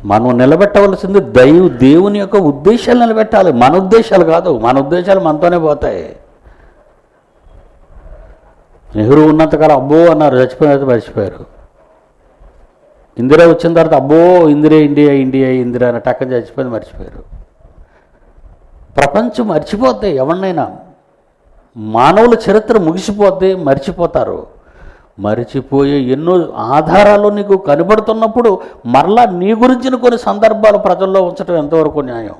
మనం నిలబెట్టవలసింది దేవుని యొక్క ఉద్దేశాలు నిలబెట్టాలి, మన ఉద్దేశాలు కాదు. మన ఉద్దేశాలు మనతోనే పోతాయి. నెహ్రూ ఉన్నంతకాలం అబ్బో అన్నారు, చచ్చిపోయిన తర్వాత మర్చిపోయారు. ఇందిరా వచ్చిన తర్వాత అబ్బో ఇందిరా ఇండియా ఇండియా ఇందిరా అని టక్కన చచ్చిపోయింది, మర్చిపోయారు. ప్రపంచం మర్చిపోద్ది ఎవరినైనా, మానవుల చరిత్ర ముగిసిపోద్ది, మర్చిపోతారు. మరిచిపోయే ఎన్నో ఆధారాలు నీకు కనబడుతున్నప్పుడు మరలా నీ గురించిన కొన్ని సందర్భాలు ప్రజల్లో ఉంచడం ఎంతవరకు న్యాయం?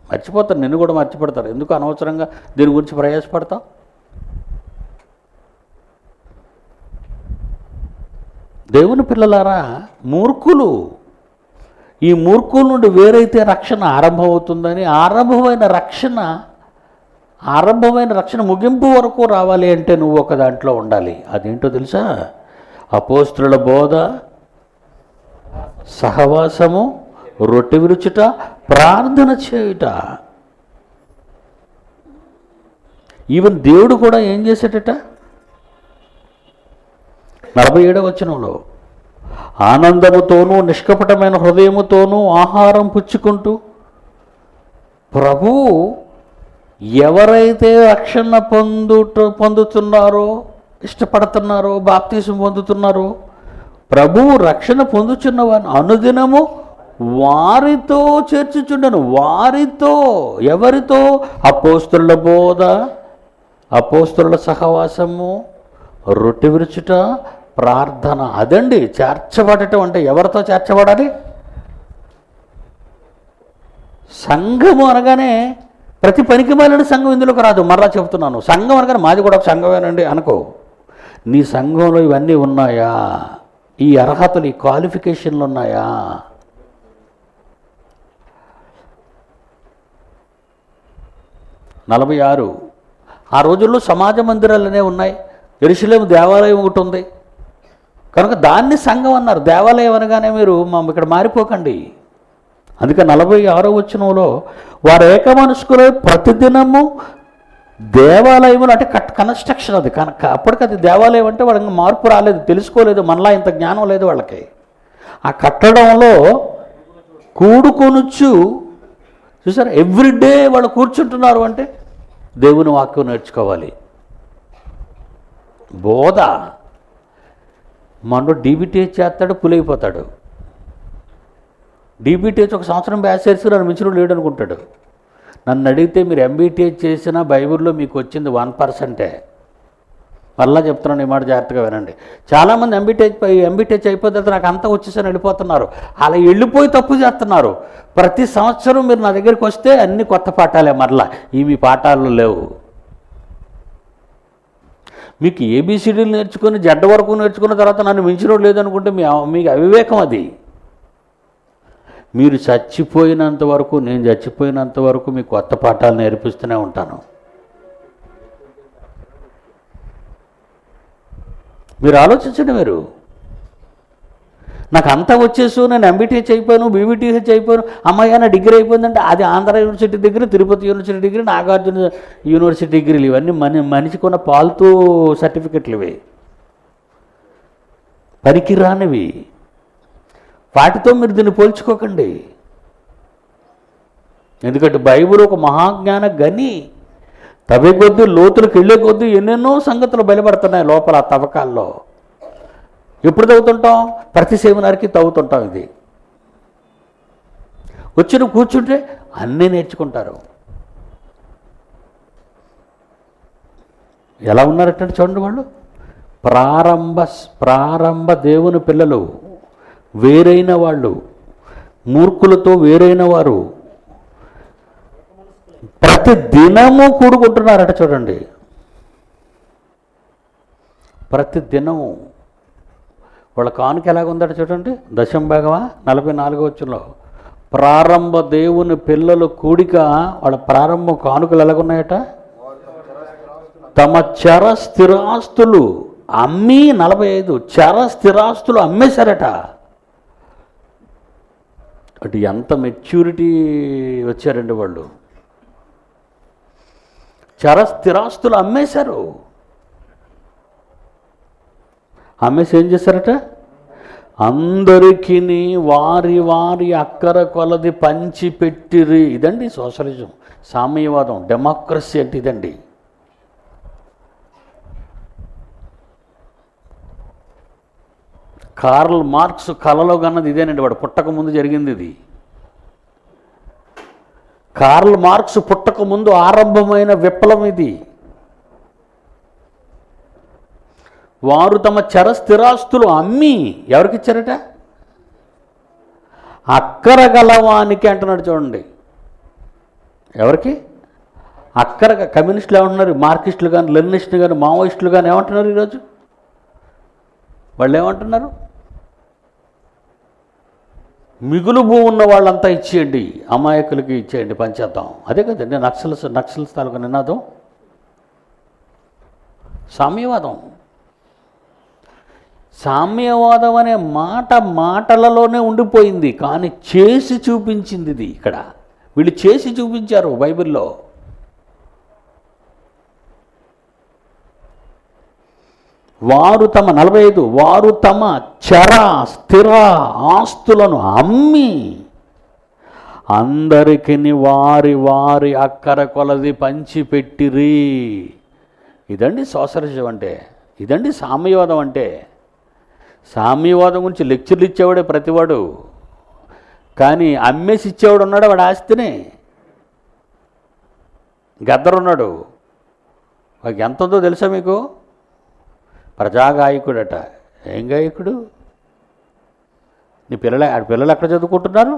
మర్చిపోతారు, నిన్ను కూడా మర్చిపెడతారు. ఎందుకు అనవసరంగా దీని గురించి ప్రయాసపడతావు? దేవుని పిల్లలారా, మూర్ఖులు, ఈ మూర్ఖుల నుండి వేరైతే రక్షణ ఆరంభమవుతుందని, ఆరంభమైన రక్షణ ముగింపు వరకు రావాలి అంటే నువ్వు ఒక దాంట్లో ఉండాలి. అదేంటో తెలుసా? అపోస్తుల బోధ, సహవాసము, రొట్టె విరుచుట, ప్రార్థన చేయుట. ఈవెన్ దేవుడు కూడా ఏం చేసేటట? 47వ వచనంలో, ఆనందముతోనూ నిష్కపటమైన హృదయముతోనూ ఆహారం పుచ్చుకుంటూ, ప్రభువు ఎవరైతే రక్షణ పొందుతున్నారో, ఇష్టపడుతున్నారో, బాప్తీసం పొందుతున్నారో, ప్రభువు రక్షణ పొందుచున్నవారిని అనుదినము వారితో చేర్చుచుండెను. వారితో, ఎవరితో? అపోస్తుల బోధ, అపోస్తుల సహవాసము, రొట్టె విరుచుట, ప్రార్థన. అదండి చేర్చబడటం అంటే. ఎవరితో చేర్చబడాలి? సంఘము అనగానే ప్రతి పనికి మాలిన సంఘం ఇందులోకి రాదు. మరలా చెప్తున్నాను, సంఘం అనగానే మాది కూడా ఒక సంఘమేనండి అనుకో. నీ సంఘంలో ఇవన్నీ ఉన్నాయా? ఈ అర్హతలు, ఈ క్వాలిఫికేషన్లు ఉన్నాయా? నలభై 46 ఆ రోజుల్లో సమాజ మందిరాలనే ఉన్నాయి. యెరూషలేము దేవాలయం ఒకటి ఉంది కనుక దాన్ని సంఘం అన్నారు. దేవాలయం అనగానే మీరు ఇక్కడ మారిపోకండి. అందుకే 46వ వచనంలో, వారు ఏక మనస్కులై ప్రతిదినము దేవాలయములు, అంటే కన్స్ట్రక్షన్ అది కనుక. అప్పటికి అది దేవాలయం అంటే వాళ్ళకి మార్పు రాలేదు, తెలుసుకోలేదు, మనలా ఇంత జ్ఞానం లేదు వాళ్ళకి. ఆ కట్టడంలో కూడుకొనుచు, చూసారా, ఎవ్రీడే వాళ్ళు కూర్చుంటున్నారు అంటే దేవుని వాక్యం నేర్చుకోవాలి. బోధ, మనలో డీబీటీహెచ్ చేస్తాడు, పులైపోతాడు. డీబీటీహెచ్ ఒక సంవత్సరం బ్యాచ్ చేసి నన్ను మించిన లేడు అనుకుంటాడు. నన్ను అడిగితే మీరు ఎంబీటీహెచ్ చేసిన బైబిల్లో మీకు వచ్చింది 1%. మళ్ళా చెప్తున్నాను, ఈ మాట జాగ్రత్తగా వినండి. చాలామంది ఎంబీటీహెచ్ అయిపోతే నాకు అంతా వచ్చేసని వెళ్ళిపోతున్నారు. అలా వెళ్ళిపోయి తప్పు చేస్తున్నారు. ప్రతి సంవత్సరం మీరు నా దగ్గరికి వస్తే అన్ని కొత్త పాఠాలే, మరలా ఇవి పాఠాలు లేవు. మీకు ఏబీసీడీలు నేర్చుకుని జడ్డ వరకు నేర్చుకున్న తర్వాత నన్ను మించినోడు లేదనుకుంటే మీకు అవివేకం అది. మీరు చచ్చిపోయినంత వరకు, నేను చచ్చిపోయినంత వరకు మీకు కొత్త పాఠాలు నేర్పిస్తూనే ఉంటాను. మీరు ఆలోచించండి. మీరు నాకు అంతా వచ్చేసు, నేను ఎంబీటీహెచ్ అయిపోయాను, బీబీటీహెచ్ అయిపోయాను, అమ్మాయి నా డిగ్రీ అయిపోయిందంటే అది Andhra university degree, Tirupati university degree, Nagarjuna university డిగ్రీలు. ఇవన్నీ మనిషికి ఉన్న పాల్తూ సర్టిఫికెట్లు ఇవి, పనికిరానివి. వాటితో మీరు దీన్ని పోల్చుకోకండి. ఎందుకంటే బైబిల్ ఒక మహాజ్ఞాన గని. తవ్వే కొద్దీ, లోతులకు వెళ్ళే కొద్దీ ఎన్నెన్నో సంగతులు బయలుపడుతున్నాయి లోపల ఆ తవ్వకాల్లో. ఎప్పుడు తవ్వుతుంటాం? ప్రతి సెమినార్కి తవ్వుతుంటాం. ఇది వచ్చి కూర్చుంటే అన్నీ నేర్చుకుంటారు. ఎలా ఉన్నారటంటే చూడండి, వాళ్ళు ప్రారంభ దేవుని పిల్లలు, వేరైన వాళ్ళు, మూర్ఖులతో వేరైన వారు, ప్రతి దినము కూడుకుంటున్నారట. చూడండి, ప్రతి దినము. వాళ్ళ కానుక ఎలాగుందట చూడండి, దశంభాగమా 44వ వచనంలో, ప్రారంభ దేవుని పిల్లలు కూడిక, వాళ్ళ ప్రారంభ కానుకలు ఎలాగున్నాయట? తమ చర స్థిరాస్తులు అమ్మి, 45 చర స్థిరాస్తులు అమ్మేశారట. అటు ఎంత మెచ్యూరిటీ వచ్చారండి వాళ్ళు. చర స్థిరాస్తులు అమ్మేశారు. అమ్మేసి ఏం చేశారట? అందరికీ వారి వారి అక్కర కొలది పంచిపెట్టిరి. ఇదండి సోషలిజం, సామ్యవాదం, డెమోక్రసీ అంటే ఇదండి. కార్ల్ మార్క్స్ కలలో కన్నది ఇదేనండి. వాడు పుట్టక ముందు జరిగింది ఇది. కార్ల్ మార్క్స్ పుట్టక ముందు ఆరంభమైన విప్లవం ఇది. వారు తమ చర స్థిరాస్తులు అమ్మి ఎవరికిచ్చారట? అక్కర గలవానికి అంటున్నాడు చూడండి. ఎవరికి? అక్కర. కమ్యూనిస్టులు ఏమంటున్నారు? మార్కిస్టులు కానీ, లెనినిస్టులు కానీ, మావోయిస్టులు కానీ ఏమంటున్నారు ఈరోజు? వాళ్ళు ఏమంటున్నారు? మిగులు భూమి ఉన్న వాళ్ళంతా ఇచ్చేయండి, అమాయకులకి ఇచ్చేయండి, పంచేద్దాం. అదే కదండి నక్సల్స్ తాలూకా నినాదం. సామ్యవాదం. సామ్యవాదం అనే మాట మాటలలోనే ఉండిపోయింది, కానీ చేసి చూపించింది ఇది. ఇక్కడ వీళ్ళు చేసి చూపించారు బైబిల్లో. వారు తమ 45 వారు తమ చర స్థిర ఆస్తులను అమ్మి అందరికి వారి వారి అక్కర కొలది పంచిపెట్టిరి. ఇదండి సోషలిజం అంటే, ఇదండి సామ్యవాదం అంటే. సామ్యవాదం గురించి లెక్చర్లు ఇచ్చేవాడే ప్రతివాడు, కానీ అమ్మేసి ఇచ్చేవాడు ఉన్నాడు. వాడు ఆస్తిని గద్దరున్నాడు. వాడికి ఎంత ఉందో తెలుసా మీకు? ప్రజాగాయకుడట. ఏం గాయకుడు? నీ పిల్లలు ఎక్కడ చదువుకుంటున్నారు?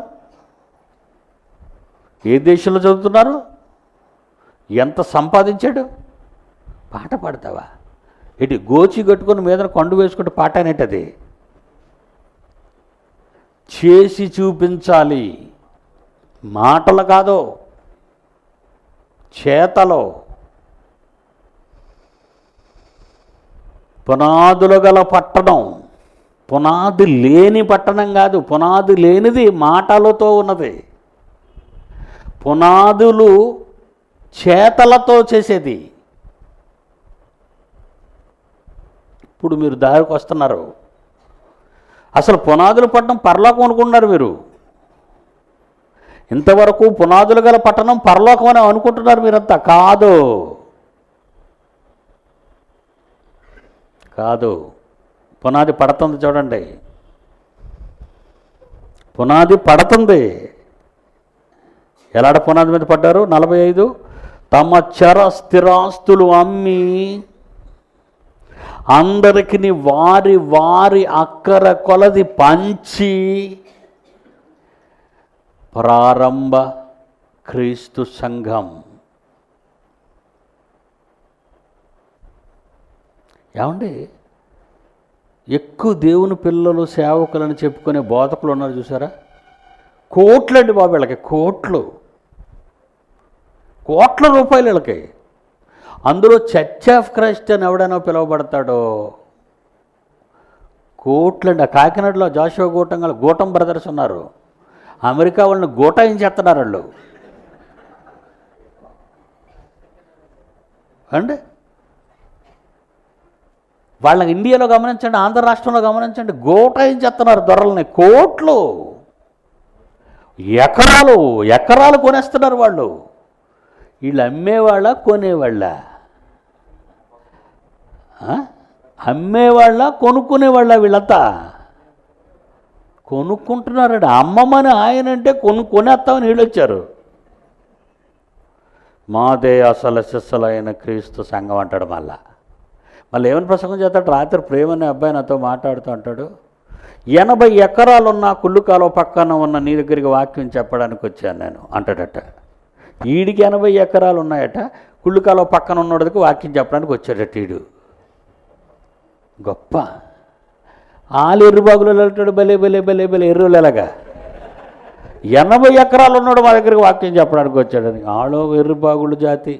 ఏ దేశంలో చదువుతున్నారు? ఎంత సంపాదించాడు? పాట పాడతావా? ఇటు గోచి కట్టుకొని మీద కొండు వేసుకుంటే పాట అనేటది. చేసి చూపించాలి, మాటలు కాదు, చేతలో. పునాదులు గల పట్టణం, పునాది లేని పట్టణం కాదు. పునాది లేనిది మాటలతో ఉన్నది. పునాదులు చేతలతో చేసేది. ఇప్పుడు మీరు దారికి వస్తున్నారు. అసలు పునాదులు పట్టణం పరలోకం అనుకుంటున్నారు మీరు. ఇంతవరకు పునాదులు గల పట్టణం పరలోకం అని అనుకుంటున్నారు మీరంతా. కాదు, కాదు. పునాది పడుతుంది చూడండి, పునాది పడుతుంది. ఎలాంటి పునాది మీద పడ్డారు? 45 తమ చర స్థిరాస్తులు అమ్మి అందరికి వారి వారి అక్కర కొలది పంచి ప్రారంభ క్రీస్తు సంఘం. ఏమండి, ఎక్కువ దేవుని పిల్లలు సేవకులని చెప్పుకునే బోధకులు ఉన్నారు చూసారా? కోట్లండి బాబు వీళ్ళకి, కోట్ల రూపాయలు వీళ్ళకి. అందులో చర్చ్ ఆఫ్ క్రైస్ట్ అని ఎవడైనా పిలువబడతాడో కోట్లండి. ఆ కాకినాడలో జాషువా గూటం బ్రదర్స్ ఉన్నారు. అమెరికా వాళ్ళని గోటాయించేస్తున్నారు వాళ్ళు అండి. వాళ్ళని ఇండియాలో గమనించండి, ఆంధ్ర రాష్ట్రంలో గమనించండి, గోటాయించేస్తున్నారు దొరలని. కోట్లు, ఎకరాలు కొనేస్తున్నారు వాళ్ళు. వీళ్ళు అమ్మేవాళ్ళ, కొనేవాళ్ళ? అమ్మేవాళ్ళ, కొనుక్కునేవాళ్ళ? వీళ్ళంతా కొనుక్కుంటున్నారండి. అమ్మమని ఆయన అంటే కొనేస్తామని వీళ్ళు వచ్చారు. మాదే అసలు శిస్సులైన క్రీస్తు సంఘం అంటాడు. మళ్ళీ ఏమని ప్రసంగం చేస్తాడు? రాత్రి ప్రేమ అనే అబ్బాయి నాతో మాట్లాడుతూ అంటాడు, 80 ఎకరాలున్న కుళ్ళుకాలో పక్కన ఉన్న నీ దగ్గరికి వాక్యం చెప్పడానికి వచ్చాను నేను అంటాడట. వీడికి 80 ఎకరాలు ఉన్నాయట, కుళ్ళుకాలో పక్కన ఉన్నోడికి వాక్యం చెప్పడానికి వచ్చాడట వీడు. గొప్ప ఆలు ఎర్రుబాగులు వెళ్తాడు. భలే భలే భలే భలే ఎర్రులు ఎలాగా 80 ఎకరాలు ఉన్నాడు మా దగ్గరికి వాక్యం చెప్పడానికి వచ్చాడని. ఆడో ఎర్రుబాగులు జాతి,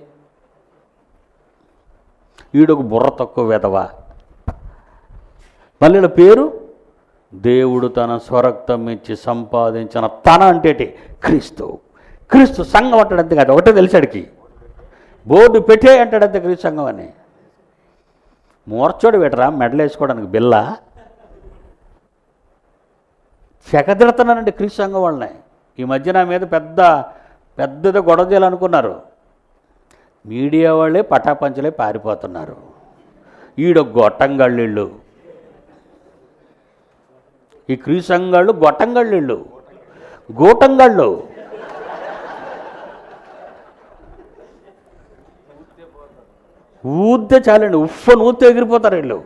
వీడొక బుర్ర తక్కువ వెధవా. మళ్ళీ పేరు దేవుడు తన స్వరక్తం ఇచ్చి సంపాదించిన తన అంటేటి క్రీస్తు సంఘం అంటాడంతే కాదు. ఒకటే తెలిసాడికి, బోర్డు పెట్టే అంటాడంతే క్రీస్తు సంఘం అని. మూర్చోడు పెట్టరా మెడలు వేసుకోవడానికి బిల్ల. తెగతిడుతున్నానండి క్రీస్తు సంఘం వాళ్ళని. ఈ మధ్య నా మీద పెద్దది గొడవ చేయాలనుకున్నారు. మీడియా వాళ్ళే పటాపంచలే పారిపోతున్నారు. ఈడ గొట్టంగళ్ళిళ్ళు, ఈ క్రీస్తు సంఘాళ్ళు గొట్టంగళ్ళిళ్ళు, గోటంగాళ్ళు. ఊద్దే చాలండి, ఊతే ఎగిరిపోతారు వీళ్ళు.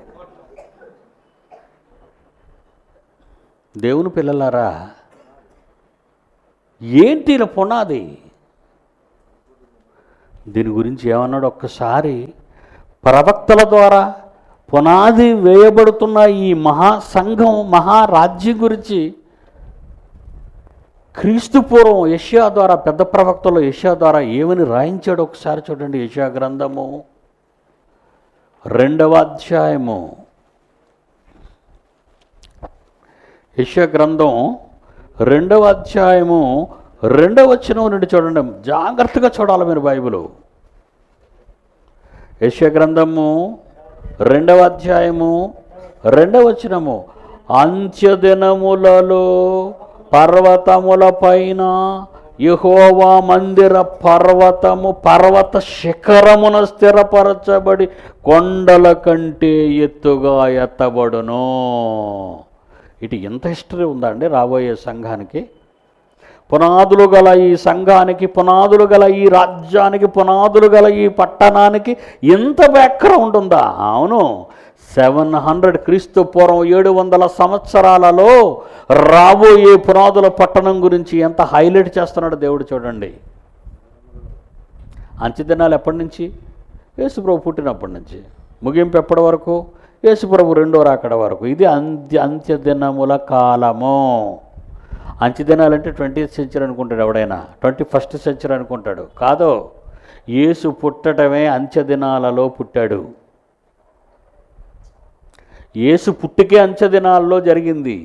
దేవుని పిల్లలారా, ఏంటి ఇలా పునాది? దీని గురించి ఏమన్నాడు ఒక్కసారి ప్రవక్తల ద్వారా పునాది వేయబడుతున్న ఈ మహాసంఘం మహారాజ్యం గురించి క్రీస్తు పూర్వం యెషయా ద్వారా, పెద్ద ప్రవక్తలో యెషయా ద్వారా ఏమని రాయించాడు ఒకసారి చూడండి. యెషయా గ్రంథము 2వ అధ్యాయము, యెషయా గ్రంథం 2వ అధ్యాయము 2వ వచనం నుండి చూడండి. జాగ్రత్తగా చూడాలి మీరు బైబిలు. యెషయా గ్రంథము 2వ అధ్యాయము 2వ వచనము, అంత్యదినములలో పర్వతముల పైన యెహోవా మందిర పర్వత శిఖరమున స్థిరపరచబడి కొండల కంటే ఎత్తుగా ఎత్తబడును. ఇటు ఎంత హిస్టరీ ఉందా అండి రాబోయే సంఘానికి? పునాదులు గల ఈ సంఘానికి, పునాదులు గల ఈ రాజ్యానికి, పునాదులు గల ఈ పట్టణానికి ఎంత బ్యాక్గ్రౌండ్ ఉందా? అవును, 700 క్రీస్తు పూర్వం 700 సంవత్సరాలలో రాబోయే పునాదుల పట్టణం గురించి ఎంత హైలైట్ చేస్తున్నాడు దేవుడు చూడండి. అంత్యదినాలు ఎప్పటి నుంచి? యేసుప్రభు పుట్టినప్పటి నుంచి. ముగింపు ఎప్పటి వరకు? యేసుప్రభు రెండో రాకడ వరకు. ఇది అంత్యదినముల కాలము. అంత్యదినాలంటే 20th సెంచరీ అనుకుంటాడు ఎవడైనా, 21st సెంచరీ అనుకుంటాడు. కాదు, యేసు పుట్టడమే అంత్యదినాలలో పుట్టాడు. యేసు పుట్టికే అంత్యదినాలలో జరిగింది.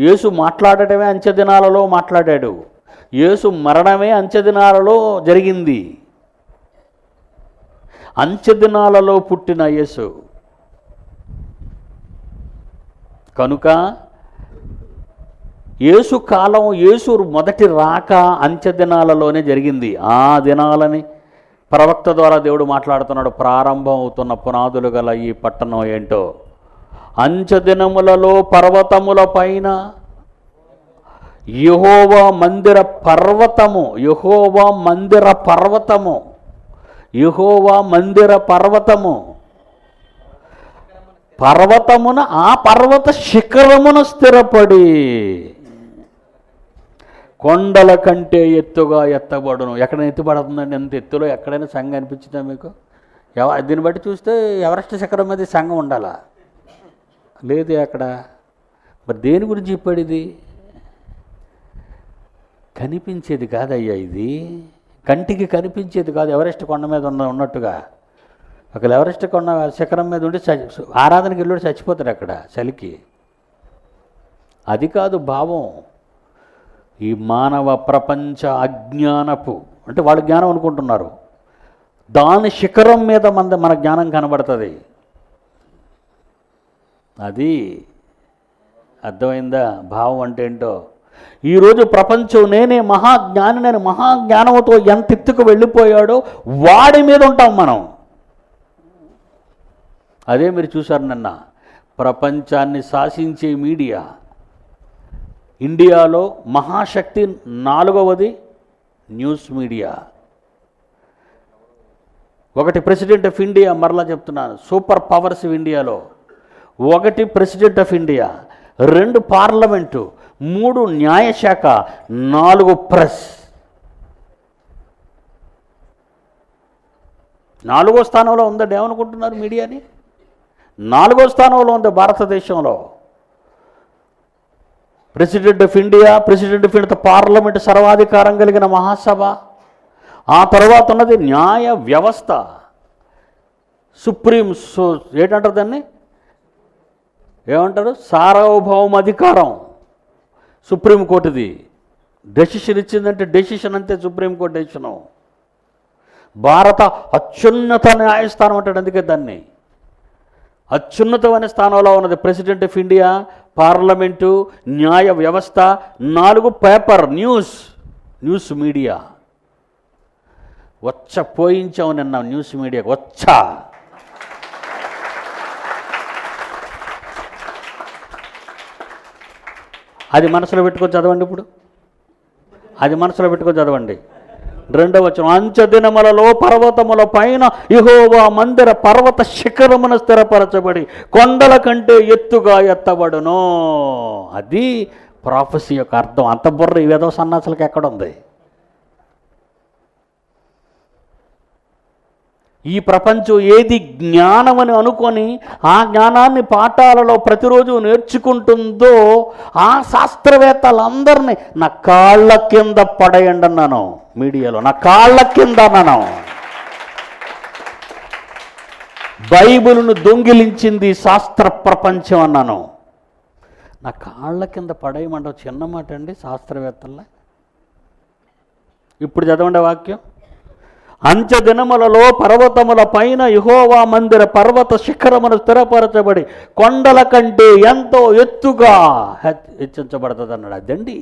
యేసు మాట్లాడటమే అంత్యదినాలలో మాట్లాడాడు. యేసు మరణమే అంత్యదినాలలో జరిగింది. అంత్యదినాలలో పుట్టిన యేసు కనుక యేసు కాలం, యేసు మొదటి రాక అంత్యదినాలలోనే జరిగింది. ఆ దినాలని ప్రవక్త ద్వారా దేవుడు మాట్లాడుతున్నాడు. ప్రారంభం అవుతున్న పునాదులు గల ఈ పట్టణం ఏంటో, అంత్యదినములలో పర్వతముల పైన యెహోవా మందిర పర్వతము, యెహోవా మందిర పర్వతము, యెహోవా మందిర పర్వతము, పర్వతమున ఆ పర్వత శిఖరమున స్థిరపడి కొండల కంటే ఎత్తుగా ఎత్తబడును. ఎక్కడైనా ఎత్తుపడుతుందండి? ఎంత ఎత్తులో ఎక్కడైనా సంఘం అనిపించిందా మీకు? దీన్ని బట్టి చూస్తే ఎవరెస్ట్ శిఖరం మీద సంఘం ఉండాలా? లేదు అక్కడ. మరి దేని గురించి చెప్పాడు? ఇది కనిపించేది కాదయ్యా, ఇది కంటికి కనిపించేది కాదు. ఎవరెస్ట్ కొండ మీద ఉన్నట్టుగా ఒకళ్ళు ఎవరెస్ట్ కొండ శిఖరం మీద ఉండి ఆరాధనకి వెళ్ళి చచ్చిపోతారు అక్కడ చలికి. అది కాదు భావం. ఈ మానవ ప్రపంచ అజ్ఞానపు, అంటే వాళ్ళు జ్ఞానం అనుకుంటున్నారు, దాని శిఖరం మీద మన జ్ఞానం కనబడుతుంది. అది అర్థమైందా? భావం అంటే ఏంటో. ఈరోజు ప్రపంచం నేనే మహాజ్ఞాని, నేను మహాజ్ఞానంతో ఎంత ఎత్తుకు వెళ్ళిపోయాడో వాడి మీద ఉంటాం మనం. అదే మీరు చూశారు నిన్న, ప్రపంచాన్ని శాసించే మీడియా. ఇండియాలో మహాశక్తి 4వది న్యూస్ మీడియా. ఒకటి ప్రెసిడెంట్ ఆఫ్ ఇండియా, మరలా చెప్తున్నాను, సూపర్ పవర్స్ ఇండియాలో. 1 ప్రెసిడెంట్ ఆఫ్ ఇండియా, 2 పార్లమెంటు, 3 న్యాయశాఖ, 4 ప్రెస్. 4వ స్థానంలో ఉందండి. ఏమనుకుంటున్నారు మీడియాని? 4వ స్థానంలో ఉంది భారతదేశంలో. President of India, president of India, parliament, సర్వాధికారం కలిగిన మహాసభ. ఆ తర్వాత ఉన్నది న్యాయ వ్యవస్థ, సుప్రీం, ఏంటంటారు దాన్ని, ఏమంటారు, సార్వభౌమాధికారం సుప్రీంకోర్టుది. డెసిషన్ ఇచ్చిందంటే డెసిషన్ అంతే, సుప్రీంకోర్టు డెసిషను. భారత అత్యున్నత న్యాయస్థానం అంటాడు. అందుకే దాన్ని అత్యున్నతమైన స్థానంలో ఉన్నది ప్రెసిడెంట్ ఆఫ్ ఇండియా, పార్లమెంటు, న్యాయ వ్యవస్థ, 4 పేపర్ న్యూస్ మీడియా. పోయించావు నిన్న న్యూస్ మీడియాకు అది మనసులో పెట్టుకొని చదవండి. ఇప్పుడు అది మనసులో పెట్టుకొని చదవండి. 2వ వచనం, అంచెదినములలో పర్వతముల పైన యెహోవా మందిర పర్వత శిఖరమున స్థిరపరచబడి కొండల కంటే ఎత్తుగా ఎత్తబడును. అది ప్రాఫెసీ యొక్క అర్థం. అంత బుర్ర ఈ వేద సన్నాసులకు ఎక్కడుంది? ఈ ప్రపంచం ఏది జ్ఞానమని అనుకొని ఆ జ్ఞానాన్ని పాఠాలలో ప్రతిరోజు నేర్చుకుంటుందో ఆ శాస్త్రవేత్తలందరినీ నా కాళ్ళ కింద పడేయండి అన్నాను. మీడియాలో నా కాళ్ళ కింద అన్నాను. బైబిలును దొంగిలించింది శాస్త్ర ప్రపంచం అన్నాను. నా కాళ్ళ కింద పడేయమంటావు చిన్న మాట అండి శాస్త్రవేత్తల్లా. ఇప్పుడు చదవండి వాక్యం. అంచెదినములలో పర్వతముల పైన యెహోవా మందిర పర్వత శిఖరమును స్థిరపరచబడి కొండల కంటే ఎంతో ఎత్తుగా హెచ్చించబడుతుంది అన్నాడు. అదండి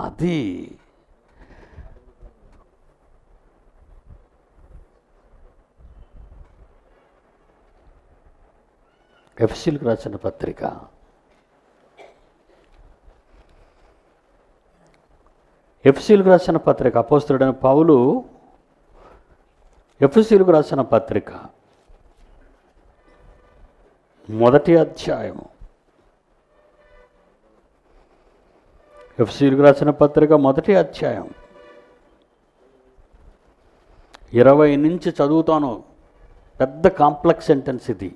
అది. ఎఫెసీయులకు రాసిన పత్రిక అపోస్తలుడైన పౌలు ఎఫెసీయులకు రాసిన పత్రిక 1వ అధ్యాయము. ఎఫెసీయులకు రాసిన పత్రిక 1వ అధ్యాయం 20 నుంచి చదువుతాను. పెద్ద కాంప్లెక్స్ సెంటెన్స్ ఇది.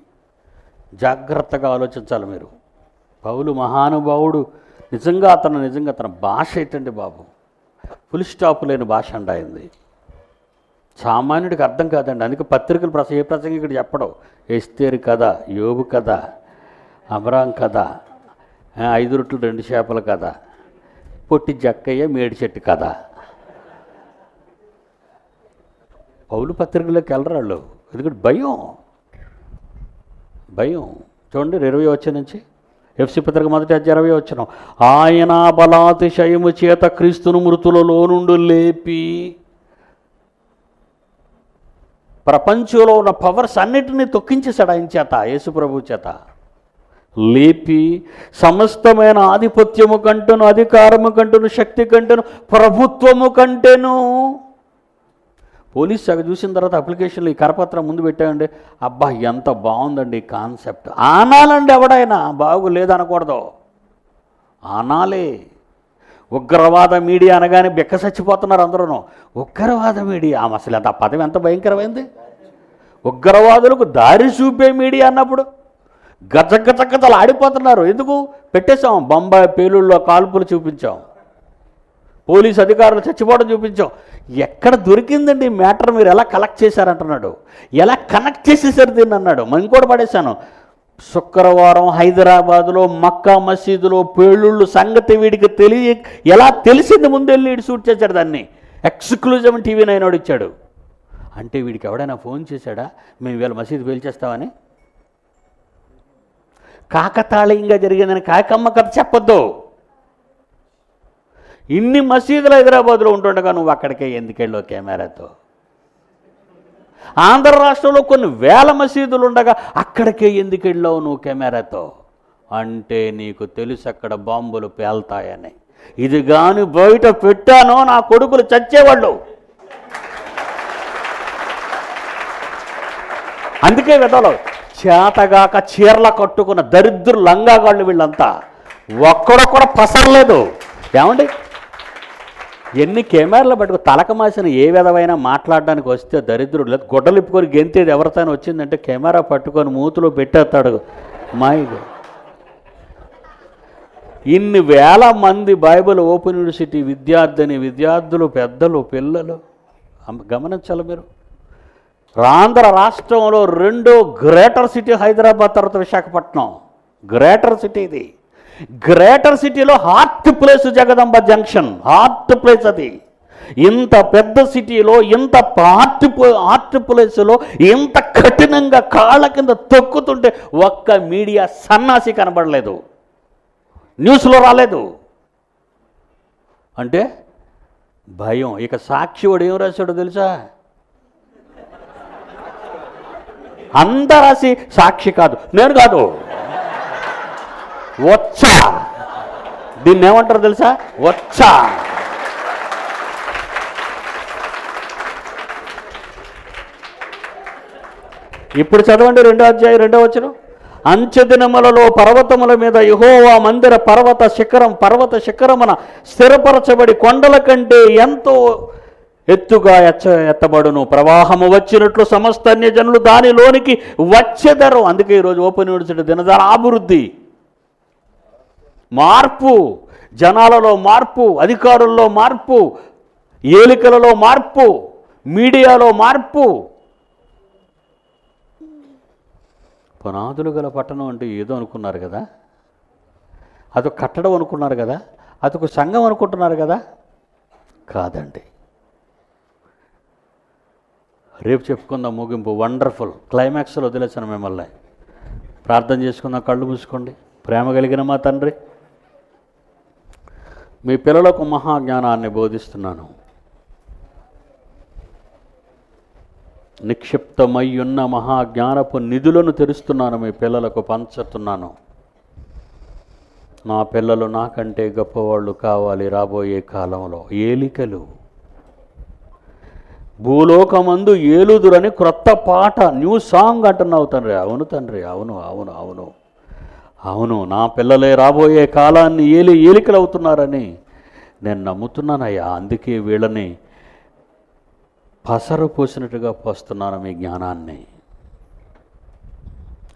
జాగ్రత్తగా ఆలోచించాలి మీరు. పౌలు మహానుభావుడు. నిజంగా అతని భాష ఏంటండి బాబు, ఫుల్ స్టాప్ లేని భాష అండి. సామాన్యుడికి అర్థం కాదండి. అందుకే పత్రికలు ఏ ప్రసంగం ఇక్కడ చెప్పడం. ఎస్తేరు కథ, యోబు కథ, అబ్రాం కథ, 5 రొట్టెలు 2 చేపల కథ, పొట్టి జక్కయ్య మేడి చెట్టు కథ. పౌలు పత్రికలోకి వెళ్ళరు వాళ్ళు. ఎందుకంటే భయం. చూడండి 20వ వచనం నుంచి. ఎఫెసీ పత్రిక 1వ అధ్యాయం 20వ వచనం. ఆయన బలాతిశయము చేత క్రీస్తును మృతులలో నుండి లేపి, ప్రపంచంలో ఉన్న పవర్స్ అన్నిటినీ తొక్కించేశాడు ఆయన చేత, యేసు ప్రభు చేత లేపి, సమస్తమైన ఆధిపత్యము కంటేను, అధికారము కంటేను, శక్తి కంటేను, ప్రభుత్వము కంటేను. పోలీస్ శాఖ చూసిన తర్వాత అప్లికేషన్లు ఈ కరపత్రం ముందు పెట్టామండి. అబ్బా ఎంత బాగుందండి ఈ కాన్సెప్ట్ ఆనాలండి. ఎవడైనా బాగులేదనకూడదు, ఆనాలే. ఉగ్రవాద మీడియా అనగానే బెక్క చచ్చిపోతున్నారు అందరూ. ఉగ్రవాద మీడియా అసలు ఆ పదం ఎంత భయంకరమైంది. ఉగ్రవాదులకు దారి చూపే మీడియా అన్నప్పుడు గజగజగజలు ఆడిపోతున్నారు. ఎందుకు? పెట్టేశాం. బొంబాయి పేలుళ్ళలో కాల్పులు చూపించాం, పోలీసు అధికారులు చచ్చిపోవడం చూపించాం. ఎక్కడ దొరికిందండి మ్యాటర్? మీరు ఎలా కలెక్ట్ చేశారంటున్నాడు. ఎలా కనెక్ట్ చేసేసారు దీన్ని అన్నాడు. ఇంకోటి పడేశాను. శుక్రవారం హైదరాబాదులో మక్కా మసీదులో పేలుళ్ళు సంగతి వీడికి ఎలా తెలిసింది ముందెళ్ళి వీడు షూట్ చేశాడు దాన్ని. ఎక్స్క్లూజివ్ టీవీ 9 ఇచ్చాడు. అంటే వీడికి ఎవడైనా ఫోన్ చేశాడా మేము వీళ్ళ మసీదు పేల్చేస్తామని? కాకతాళీయంగా జరిగిందని కాకమ్మ కథ చెప్పొద్దు. ఇన్ని మసీదులు హైదరాబాద్లో ఉంటుండగా నువ్వు అక్కడికే ఎందుకు వెళ్ళావు కెమెరాతో? ఆంధ్ర రాష్ట్రంలో కొన్ని వేల మసీదులు ఉండగా అక్కడికే ఎందుకు వెళ్ళావు నువ్వు కెమెరాతో? అంటే నీకు తెలుసు అక్కడ బాంబులు పేల్తాయని. ఇది కానీ బయట పెట్టానో నా కొడుకులు చచ్చేవాళ్ళు. అందుకే వెదలో చేతగాక చీరల కట్టుకున్న దరిద్రులు లంగాగాళ్ళు వీళ్ళంతా. ఒక్కడో కూడా పసరలేదు. ఏమండి, ఎన్ని కెమెరాలు పట్టుకు తలకమాసిన ఏ విధమైనా మాట్లాడడానికి వస్తే దరిద్రుడు లేదు. గుడ్డలిప్పుకొని గెంతేది ఎవరితో వచ్చిందంటే కెమెరా పట్టుకొని మూతులో పెట్టేస్తాడు. మాయిగా ఇన్ని వేల మంది బైబిల్ ఓపెన్ యూనివర్సిటీ విద్యార్థులు, పెద్దలు, పిల్లలు గమనించాలి మీరు. ఆంధ్ర రాష్ట్రంలో 2వ గ్రేటర్ సిటీ హైదరాబాద్, తర్వాత విశాఖపట్నం. గ్రేటర్ సిటీ ఇది. గ్రేటర్ సిటీలో heart place Jagadamba junction. Heart place అది. ఇంత పెద్ద సిటీలో ఇంత హార్ట్ ప్లేస్లో ఇంత కఠినంగా కాళ్ళ కింద తొక్కుతుంటే ఒక్క మీడియా సన్నాసి కనబడలేదు. న్యూస్లో రాలేదు అంటే భయం. ఇక సాక్షి వాడు ఏం రాశాడో తెలుసా? అంతా రాసి సాక్షి కాదు, నేను కాదు, వచ్చా. దీన్ని ఏమంటారు తెలుసా? వచ్చా. ఇప్పుడు చదవండి 2వ అధ్యాయం 2వ వచనం. అంచెదినములలో పర్వతముల మీద యెహోవా మందిర పర్వత శిఖరమున స్థిరపరచబడి కొండల కంటే ఎంతో ఎత్తుగా ఎత్తబడును. ప్రవాహము వచ్చినట్లు సమస్త అన్యజనులు దానిలోనికి వచ్చెదరు. అందుకే ఈరోజు ఓపెన్ యూనివర్సిటీ దినదార అభివృద్ధి, మార్పు, జనాలలో మార్పు, అధికారుల్లో మార్పు, ఏలికలలో మార్పు, మీడియాలో మార్పు. పునాదులు గల పట్టణం అంటే ఏదో అనుకున్నారు కదా, అదొక కట్టడం అనుకున్నారు కదా, అదొక సంఘం అనుకుంటున్నారు కదా. కాదండి. రేపు చెప్పుకుందాం ముగింపు. వండర్ఫుల్ క్లైమాక్స్లో వదిలేసాను మిమ్మల్ని. ప్రార్థన చేసుకుందాం. కళ్ళు మూసుకోండి. ప్రేమ కలిగిన మా తండ్రి, మీ పిల్లలకు మహాజ్ఞానాన్ని బోధిస్తున్నాను. నిక్షిప్తమై ఉన్న మహాజ్ఞానపు నిధులను తెరుస్తున్నాను, మీ పిల్లలకు పంచుతున్నాను. నా పిల్లలు నాకంటే గొప్పవాళ్ళు కావాలి రాబోయే కాలంలో. ఏలికలు భూలోకమందు ఏలుదురని క్రొత్త పాట, న్యూ సాంగ్ అంటున్నావు తండ్రి. అవును తండ్రి, అవును అవును అవును అవును. నా పిల్లలే రాబోయే కాలాన్ని ఏలికలు అవుతున్నారని నేను నమ్ముతున్నానయ్యా. అందుకే వీళ్ళని పసరు పోసినట్టుగా పోస్తున్నాను మీ జ్ఞానాన్ని.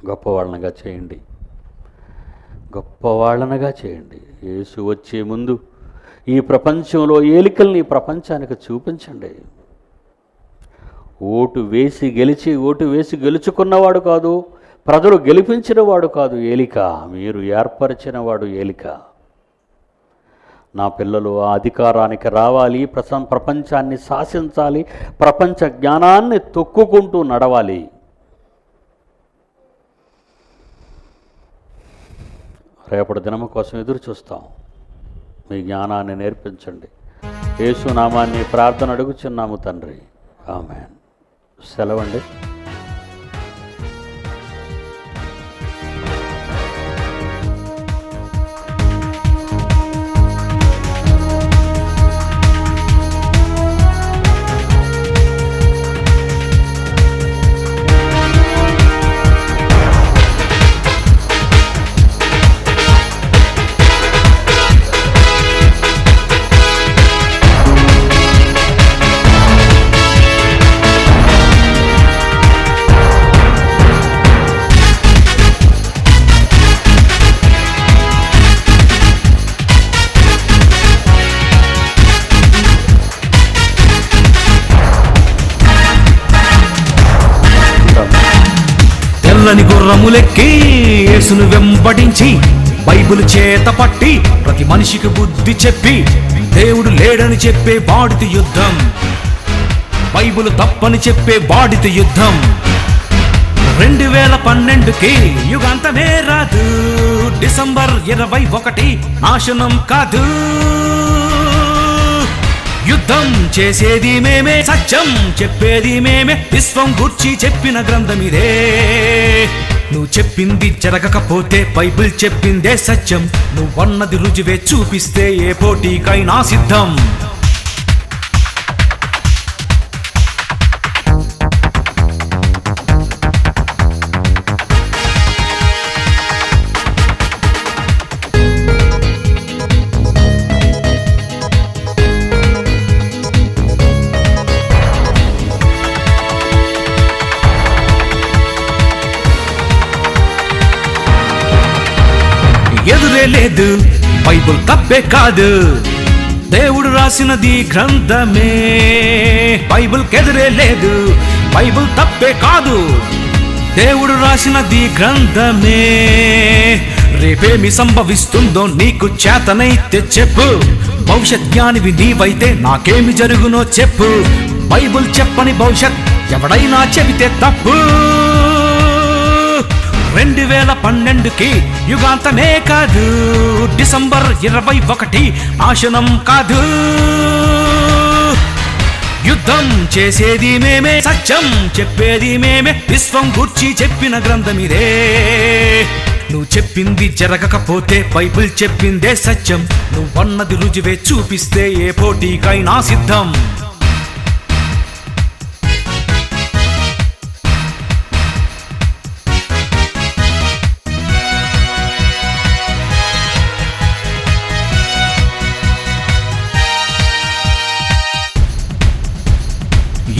గొప్పవాళ్ళనగా చేయండి, గొప్పవాళ్ళనగా చేయండి. యేసు వచ్చే ముందు ఈ ప్రపంచంలో ఏలికల్ని ప్రపంచానికి చూపించండి. ఓటు వేసి గెలుచుకున్నవాడు కాదు, ప్రజలు గెలిపించిన వాడు కాదు ఏలిక, మీరు ఏర్పరిచిన వాడు ఏలిక. నా పిల్లలు ఆ అధికారానికి రావాలి, ప్రపంచాన్ని శాసించాలి, ప్రపంచ జ్ఞానాన్ని తొక్కుకుంటూ నడవాలి. రేపటి దినము కోసం ఎదురు చూస్తాం. మీ జ్ఞానాన్ని నేర్పించండి. యేసు నామాన్ని ప్రార్థన అడుగుచున్నాము తండ్రి, ఆమేన్. సెలవండి. తెల్లని గుర్రములెక్కి యేసును వెంబడించి బైబిల్ చేత పట్టి ప్రతి మనిషికి బుద్ధి చెప్పి దేవుడు లేడని చెప్పే వాడితో యుద్ధం, బైబిల్ తప్పని చెప్పే వాడితో యుద్ధం. 2012కి యుగాంతమే రాదు, డిసెంబర్ 21 నాశనం కాదు. యుద్ధం చేసేది మేమే, సత్యం చెప్పేది మేమే, విశ్వం గూర్చి చెప్పిన గ్రంథం ఇదే. నువ్వు చెప్పింది జరగకపోతే బైబిల్ చెప్పిందే సత్యం, నువ్వన్నది రుజువే చూపిస్తే ఏ పోటీకైనా సిద్ధం. ఎదురే లేదు, బైబిల్ తప్పే కాదు, దేవుడు రాసినది గ్రంథమే. బైబిల్ కెదురే లేదు, బైబిల్ తప్పే కాదు, దేవుడు రాసినది గ్రంథమే. రేపేమి సంభవిస్తుందో నీకు చేతనైతే చెప్పు, భవిష్యత్ జ్ఞానివి నీవైతే నాకేమి జరుగునో చెప్పు. బైబిల్ చెప్పని భవిష్యత్ ఎవడైనా చెబితే తప్పు. 2012కి యుగాంతమే కాదు, డిసెంబర్ 21 నాశనం కాదు. యుద్ధం చేసేది మేమే, సత్యం చెప్పేది మేమే, విశ్వం గూర్చి చెప్పిన గ్రంథమిదే. నువ్వు చెప్పింది జరగకపోతే బైబిల్ చెప్పిందే సత్యం. నువ్వన్నది రుజువే చూపిస్తే ఏ పోటీకైనా సిద్ధం.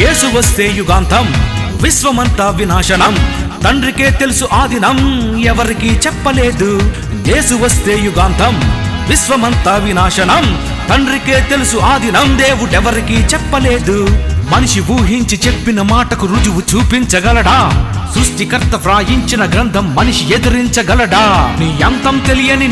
యేసు వస్తే యుగాంతం, విశ్వమంతా వినాశనం. తండ్రికే తెలుసు ఆదినం, ఎవరికీ చెప్పలేదు. యేసు వస్తే యుగాంతం, విశ్వమంతా వినాశనం. తండ్రికే తెలుసు ఆదినం, దేవుడెవరికీ చెప్పలేదు. మనిషి ఊహించి చెప్పిన మాటకు రుజువు చూపించగలడా? సృష్టికర్త వ్రాయించిన గ్రంథం మనిషి ఎదిరించగలడా? నీ అంతం తెలియని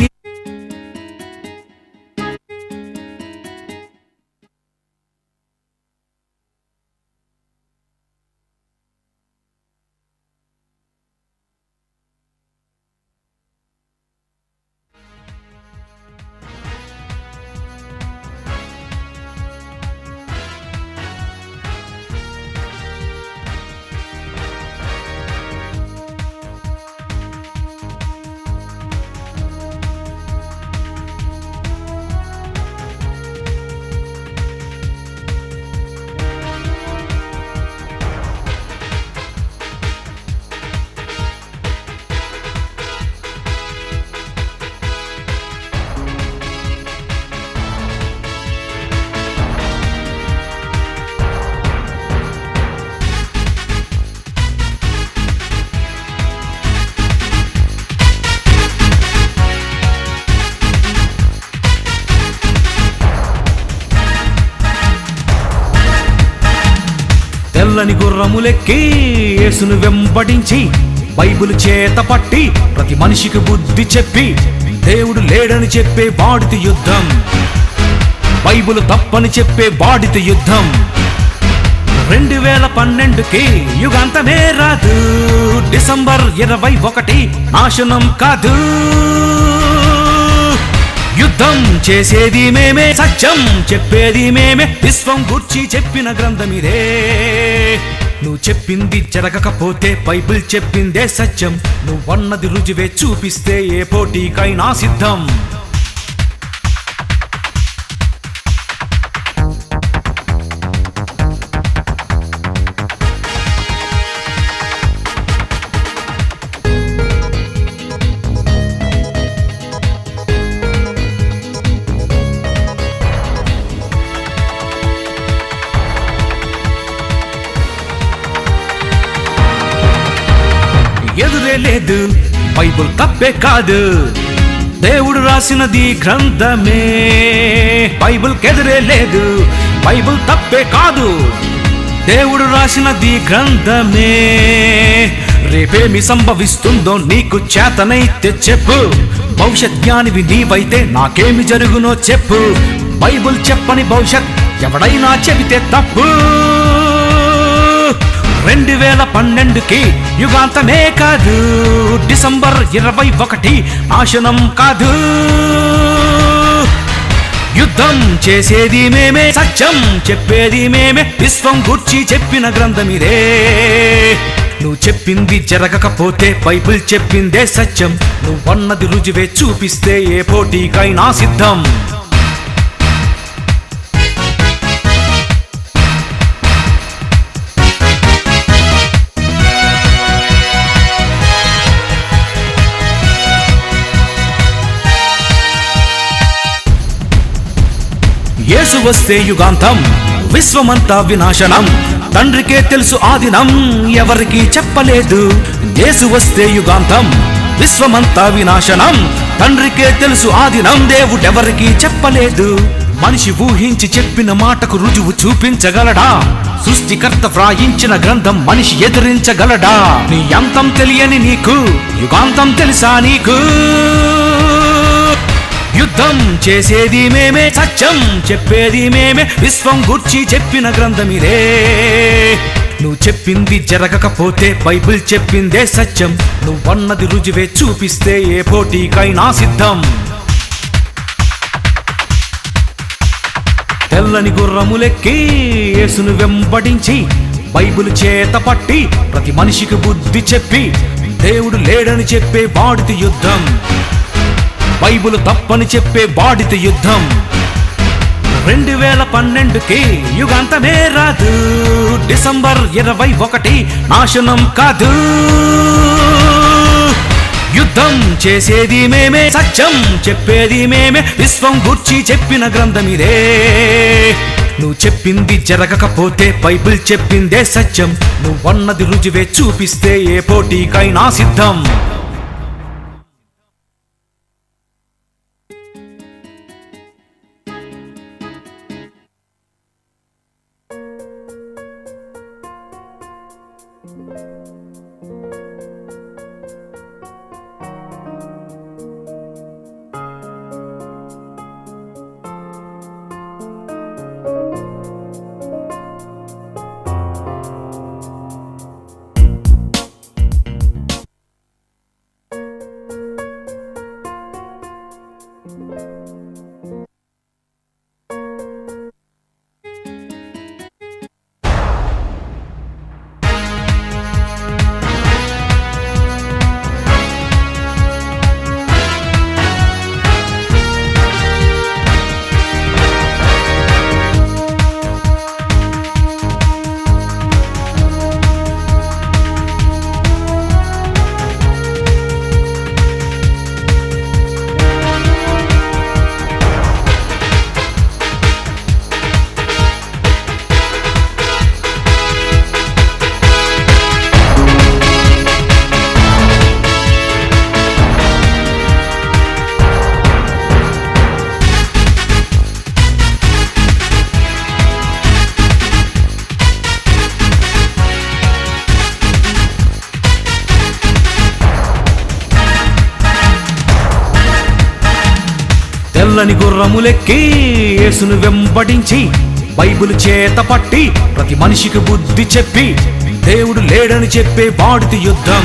తెల్లని గుర్రములెక్కి యేసును వెంబడించి బైబిల్ చేత పట్టి ప్రతి మనిషికి బుద్ధి చెప్పి దేవుడు లేడని చెప్పే వాడితో యుద్ధం. బైబిల్ తప్పని చెప్పే వాడితో యుద్ధం. 2012కి యుగాంతమే రాదు, డిసెంబర్ 21 నాశనం కాదు. యుద్ధం చేసేది మేమే, సత్యం చెప్పేది మేమే, విశ్వం గూర్చి చెప్పిన గ్రంథమిదే. నువ్వు చెప్పింది జరగకపోతే బైబిల్ చెప్పిందే సత్యం. నువ్వన్నది రుజువే చూపిస్తే ఏ పోటీకైనా సిద్ధం. ఎదురే లేదు, బైబిల్ తప్పే కాదు, దేవుడు రాసినది గ్రంథమే. బైబిల్ కెదురే లేదు, బైబిల్ తప్పే కాదు, దేవుడు రాసినది గ్రంథమే. రేపేమి సంభవిస్తుందో నీకు చేతనైతే చెప్పు, భవిష్యత్ జ్ఞానివి నీవైతే నాకేమి జరుగునో చెప్పు. బైబిల్ చెప్పని భవిష్యత్ ఎవడైనా చెబితే తప్పు. 2012కి యుగాంతమే కాదు, డిసెంబర్ 21 నాశనం కాదు. యుద్ధం చేసేది మేమే, సత్యం చెప్పేది మేమే, విశ్వం గూర్చి చెప్పిన గ్రంథమిదే. నువ్వు చెప్పింది జరగకపోతే బైబిల్ చెప్పిందే సత్యం. నువ్వన్నది రుజువే చూపిస్తే ఏ పోటీకైనా సిద్ధం. యేసు వస్తే యుగాంతం, విశ్వమంతా వినాశనం. తండ్రికే తెలుసు ఆదినం, ఎవరికీ చెప్పలేదు. యేసు వస్తే యుగాంతం, విశ్వమంతా వినాశనం. తండ్రికే తెలుసు ఆదినం, దేవుడెవరికీ చెప్పలేదు. మనిషి ఊహించి చెప్పిన మాటకు రుజువు చూపించగలడా? సృష్టికర్త వ్రాయించిన గ్రంథం మనిషి ఎదిరించగలడా? నీ అంతం తెలియని నీకు యుగాంతం తెలుసా నీకు? యుద్ధం చేసేది మేమే, సత్యం చెప్పేది మేమే, విశ్వం గూర్చి చెప్పిన గ్రంథమిదే. నువ్వు చెప్పింది జరగకపోతే బైబిల్ చెప్పిందే సత్యం. నువ్వన్నది రుజువే చూపిస్తే ఏ పోటీకైనా సిద్ధం. తెల్లని గుర్రములెక్కి యేసును వెంబడించి బైబిల్ చేత పట్టి ప్రతి మనిషికి బుద్ధి చెప్పి దేవుడు లేడని చెప్పే వాడితో యుద్ధం. బైబిల్ తప్పని చెప్పే వాడితో యుద్ధం. 2012కి యుగాంతమే రాదు, డిసెంబర్ 21 నాశనం కాదు. యుద్ధం చేసేది మేమే, సత్యం చెప్పేది మేమే, విశ్వం గూర్చి చెప్పిన గ్రంథం ఇదే. నువ్వు చెప్పింది జరగకపోతే బైబిల్ చెప్పిందే సత్యం. నువ్వన్నది రుజువే చూపిస్తే ఏ పోటీకైనా సిద్ధం. తెల్లని గుర్రములెక్కి యేసును వెంబడించి బైబిల్ చేత పట్టి ప్రతి మనిషికి బుద్ధి చెప్పి దేవుడు లేడని చెప్పే వాడితో యుద్ధం.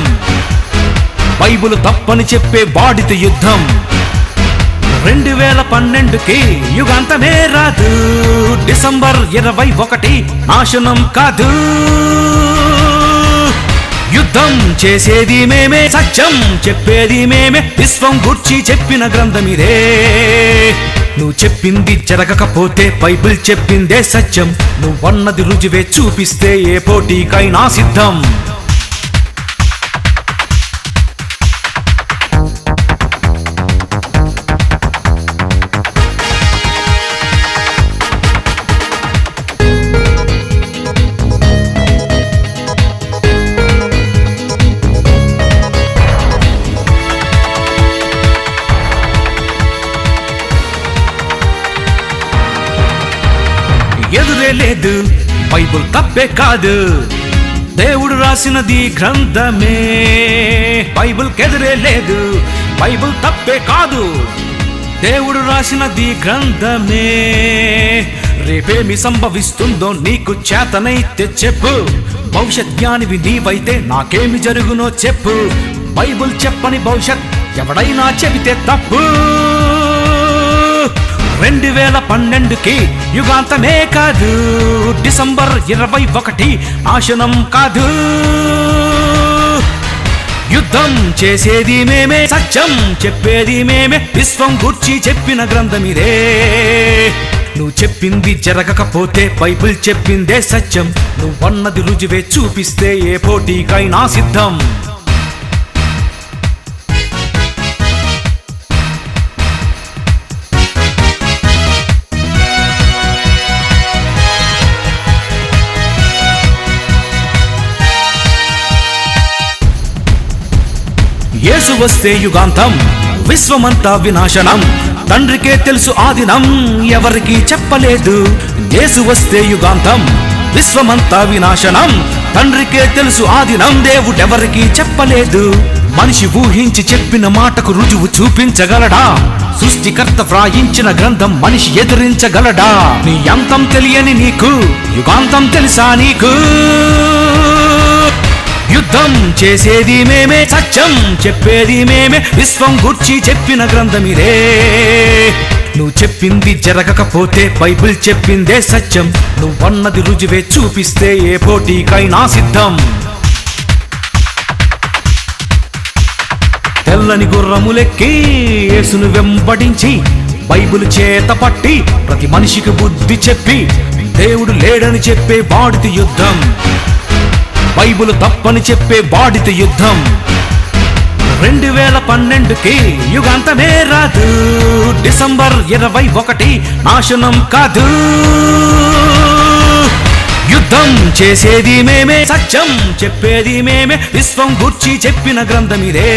బైబిల్ తప్పని చెప్పే వాడితో యుద్ధం. 2012కి యుగాంతమే రాదు, డిసెంబర్ 21 నాశనం కాదు. యుద్ధం చేసేది మేమే, సత్యం చెప్పేది మేమే, విశ్వం గూర్చి చెప్పిన గ్రంథం ఇదే. నువ్వు చెప్పింది జరగకపోతే బైబిల్ చెప్పిందే సత్యం. నువ్వన్నది రుజువే చూపిస్తే ఏ పోటీకైనా సిద్ధం. ఎదురే లేదు, బైబిల్ తప్పే కాదు, దేవుడు రాసినది గ్రంథమే. బైబిల్ కెదురే లేదు, బైబిల్ తప్పే కాదు, దేవుడు రాసినది గ్రంథమే. రేపేమి సంభవిస్తుందో నీకు చేతనైతే చెప్పు, భవిష్యత్ జ్ఞానివి నీవైతే నాకేమి జరుగునో చెప్పు. బైబిల్ చెప్పని భవిష్యత్ ఎవడైనా చెబితే తప్పు. 2012కి యుగాంతమే కాదు, డిసెంబర్ 21 నాశనం కాదు. యుద్ధం చేసేది మేమే, సత్యం చెప్పేది మేమే, విశ్వం గూర్చి చెప్పిన గ్రంథం ఇదే. నువ్వు చెప్పింది జరగకపోతే బైబిల్ చెప్పిందే సత్యం. నువ్వన్నది రుజువే చూపిస్తే ఏ పోటీకైనా సిద్ధం. యేసు వస్తే యుగాంతం, విశ్వమంతా వినాశనం. తండ్రికే తెలుసు ఆదినం, ఎవరికి చెప్పలేదు. యేసు వస్తే యుగాంతం, విశ్వమంతా వినాశనం. తండ్రికే తెలుసు ఆదినం, దేవుడెవరికి చెప్పలేదు. మనిషి ఊహించి చెప్పిన మాటకు రుజువు చూపించగలడా? సృష్టికర్త వ్రాయించిన గ్రంథం మనిషి ఎదిరించగలడా? నీ అంతం తెలియని నీకు యుగాంతం తెలుసా నీకు? యుద్ధం చేసేది మేమే, సత్యం చెప్పేది మేమే, విశ్వం గూర్చి చెప్పిన గ్రంథమిదే. నువ్వు చెప్పింది జరగకపోతే బైబిల్ చెప్పిందే సత్యం. నువ్వన్నది రుజువే చూపిస్తే ఏ పోటీకైనా సిద్ధం. తెల్లని గుర్రములెక్కి యేసును వెంబడించి, బైబిల్ చేత పట్టి ప్రతి మనిషికి బుద్ధి చెప్పి, దేవుడు లేడని చెప్పే వాడితో యుద్ధం, బైబిల్ తప్పని చెప్పే వాడితో యుద్ధం. 2012కి యుగాంతమే రాదు, డిసెంబర్ 21 నాశనం కాదు. యుద్ధం చేసేది మేమే, సత్యం చెప్పేది మేమే, విశ్వం గూర్చి చెప్పిన గ్రంథమిదే.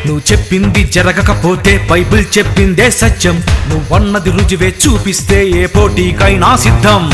నువ్వు చెప్పింది జరగకపోతే బైబిల్ చెప్పిందే సత్యం. నువ్వన్నది రుజువే చూపిస్తే ఏ పోటీకైనా సిద్ధం.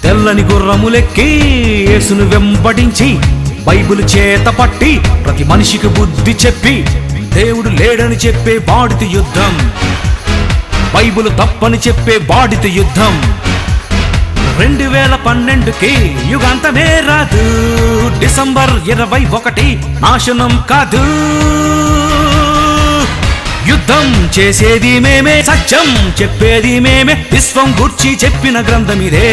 తెల్లని గుర్రములెక్కి యేసును వెంబడించి, బైబిల్ చేత పట్టి ప్రతి మనిషికి బుద్ధి చెప్పి, దేవుడు లేడని చెప్పే వాడితో యుద్ధం, బైబిల్ తప్పని చెప్పే వాడితో యుద్ధం. 2012కి యుగాంతమే రాదు, డిసెంబర్ 21 నాశనం కాదు. యుద్ధం చేసేది మేమే, సత్యం చెప్పేది మేమే, విశ్వం గూర్చి చెప్పిన గ్రంథమిదే.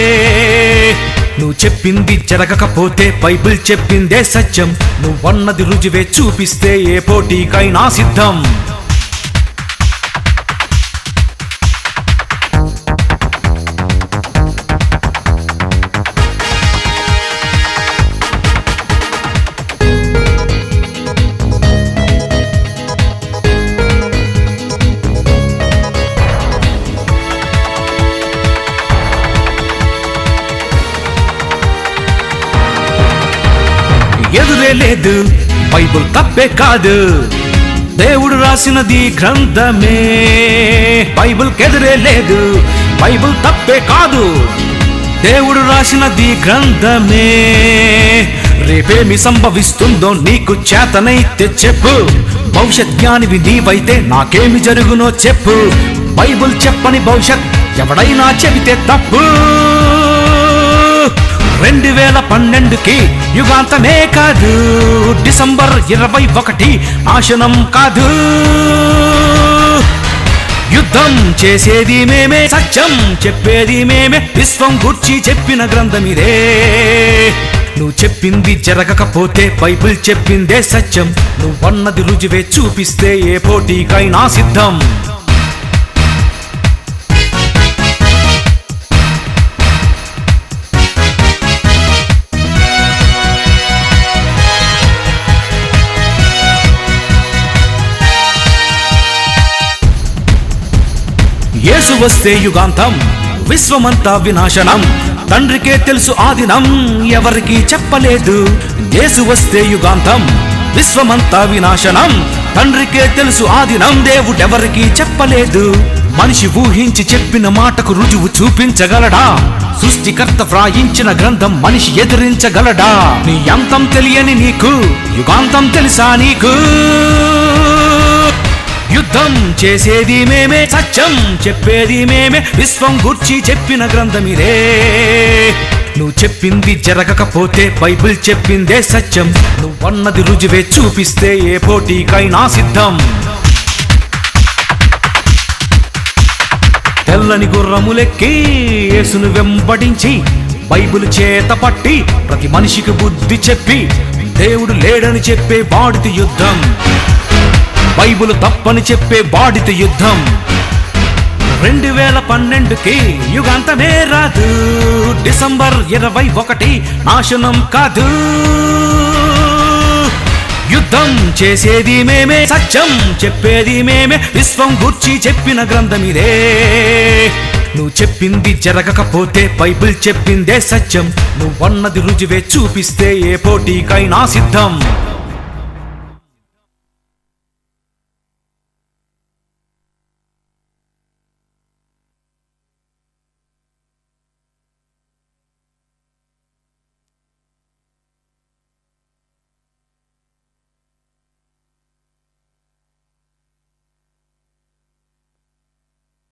నువ్వు చెప్పింది జరగకపోతే బైబిల్ చెప్పిందే సత్యం. నువ్వన్నది రుజువే చూపిస్తే ఏ పోటీకైనా సిద్ధం. ఎదురే లేదు, బైబిల్ తప్పే కాదు, దేవుడు రాసినది గ్రంథమే. బైబిల్ కెదురే లేదు, బైబిల్ తప్పే కాదు, దేవుడు రాసినది గ్రంథమే. రేపేమి సంభవిస్తుందో నీకు చేతనైతే చెప్పు, భవిష్యత్ జ్ఞానివి నీవైతే నాకేమి జరుగునో చెప్పు. బైబిల్ చెప్పని భవిష్యత్ ఎవడైనా చెబితే తప్పు. 2012కి యుగాంతమే కాదు, డిసెంబర్ 21 నాశనం కాదు. యుద్ధం చేసేది మేమే, సత్యం చెప్పేది మేమే, విశ్వం గూర్చి చెప్పిన గ్రంథమిదే. నువ్వు చెప్పింది జరగకపోతే బైబిల్ చెప్పిందే సత్యం. నువ్వన్నది రుజువే చూపిస్తే ఏ పోటీకైనా సిద్ధం. యేసు వస్తే యుగాంతం, విశ్వమంతా వినాశనం, తండ్రికే తెలుసు ఆదినం, ఎవరికి చెప్పలేదు. యేసు వస్తే యుగాంతం, విశ్వమంతా వినాశనం, తండ్రికే తెలుసు ఆదినం, దేవుడెవరికి చెప్పలేదు. మనిషి ఊహించి చెప్పిన మాటకు రుజువు చూపించగలడా? సృష్టికర్త వ్రాయించిన గ్రంథం మనిషి ఎదిరించగలడా? నీ అంతం తెలియని నీకు యుగాంతం తెలుసా నీకు? యుద్ధం చేసేది మేమే, సత్యం చెప్పేది మేమే, విశ్వం గూర్చి చెప్పిన గ్రంథమిదే. నువ్వు చెప్పింది జరగకపోతే బైబిల్ చెప్పిందే సత్యం. నువ్వన్నది రుజువే చూపిస్తే ఏ పోటీకైనా సిద్ధం. తెల్లని గుర్రములెక్కి యేసును వెంబడించి, బైబిల్ చేత పట్టి ప్రతి మనిషికి బుద్ధి చెప్పి, దేవుడు లేడని చెప్పే వాడితో యుద్ధం, బైబుల్ తప్పని చెప్పే వాడితో యుద్ధం. 2012కి యుగాంతమే రాదు, డిసెంబర్ 21 నాశనం కాదు. యుద్ధం చేసేది మేమే, సత్యం చెప్పేది మేమే, విశ్వం గూర్చి చెప్పిన గ్రంథం ఇదే. నువ్వు చెప్పింది జరగకపోతే బైబిల్ చెప్పిందే సత్యం, నువ్వన్నది రుజువే చూపిస్తే ఏ పోటీకైనా సిద్ధం.